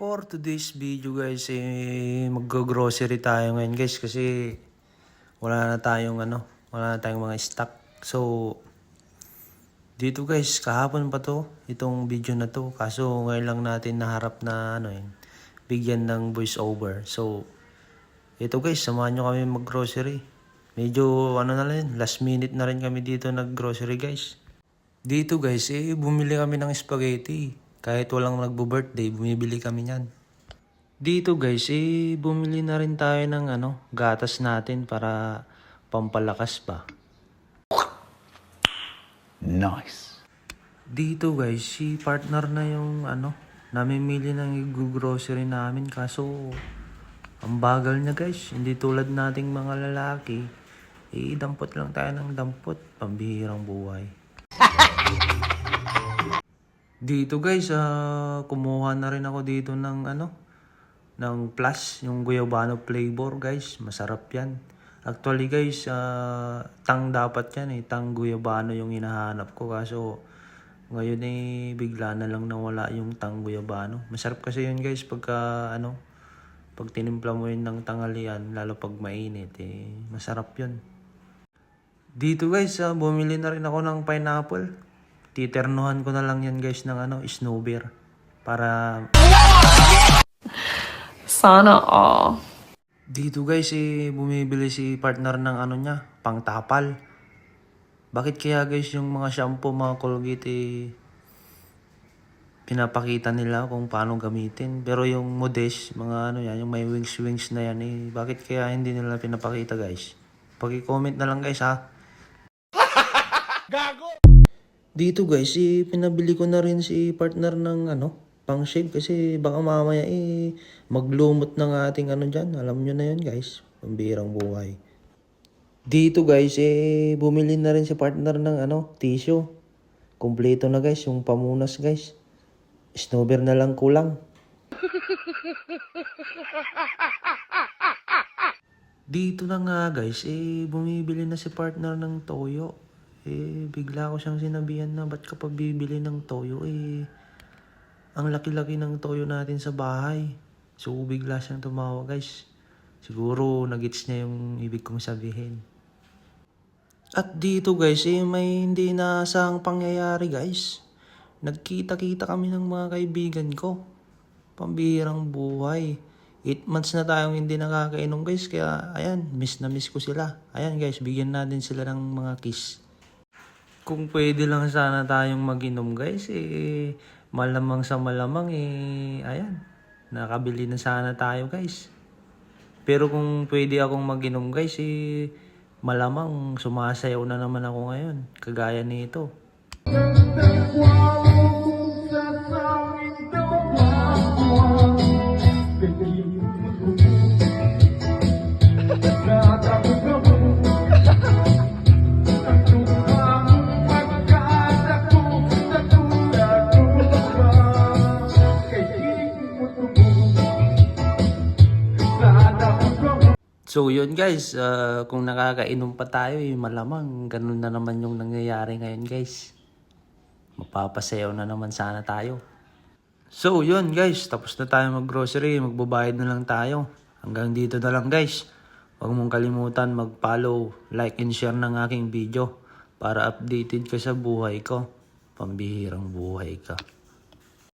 For today's video guys, mag-grocery tayo ngayon guys kasi wala na tayong mga stock. So, dito guys, kahapon pa to, itong video na to. Kaso ngayon lang natin naharap na bigyan ng voice over. So, ito guys, samahan nyo kami mag-grocery. Medyo last minute na rin kami dito nag-grocery guys. Dito guys, bumili kami ng spaghetti. Kahit walang nagbo-birthday, bumibili kami niyan. Dito guys, bumili na rin tayo ng gatas natin para pampalakas pa. Nice. Dito guys, si partner na yung namimili ng grocery namin. Kaso, ang bagal niya guys. Hindi tulad nating mga lalaki. Dampot lang tayo ng dampot. Pambihirang buhay. Dito guys, kumuha na rin ako dito ng ng plus, yung guyabano flavor guys. Masarap yan. Actually guys, tang dapat yan tang guyabano yung hinahanap ko. Kaso ngayon bigla na lang nawala yung tang guyabano. Masarap kasi yun guys pagka pag tinimpla mo yun ng tanghalian, lalo pag mainit masarap yun. Dito guys, bumili na rin ako ng pineapple. Titernuhan ko na lang yan guys ng snow beer. Para sana all. Dito guys, bumibili si partner ng niya, pangtapal. Bakit kaya guys yung mga shampoo, mga Colgate pinapakita nila kung paano gamitin. Pero yung Modest, mga yan, yung may wings na yan bakit kaya hindi nila pinapakita guys? Paki-comment na lang guys ha. Gago! Dito guys, pinabili ko na rin si partner ng pang shave kasi baka mamaya maglumot ng ating dyan. Alam nyo na yun guys, pambirang buhay. Dito guys, bumili na rin si partner ng tissue. Kompleto na guys, yung pamunas guys. Snowber na lang kulang. Dito na nga guys, bumibili na si partner ng toyo. Bigla ko siyang sinabihan na ba't ka pa bibili ng toyo ang laki-laki ng toyo natin sa bahay. So bigla siyang tumawa guys. Siguro nagets niya yung ibig kong sabihin. At dito guys, may hindi inaasahang pangyayari guys. Nagkita-kita kami ng mga kaibigan ko. Pambihirang buhay. 8 months na tayong hindi nakakainom guys. Kaya ayan, miss na miss ko sila. Ayan guys, bigyan natin sila ng mga kiss. Kung pwede lang sana tayong mag-inom guys, malamang sa malamang ayan, nakabili na sana tayo guys. Pero kung pwede akong mag-inom guys, malamang sumasayaw na naman ako ngayon, kagaya nito. So yun guys, kung nakakainom pa tayo malamang ganun na naman yung nangyayari ngayon guys. Mapapasayaw na naman sana tayo. So yun guys, tapos na tayo mag-grocery, magbabayad na lang tayo. Hanggang dito na lang guys. Huwag mong kalimutan mag-follow, like and share ng aking video para updated ka sa buhay ko. Pambihirang buhay ka.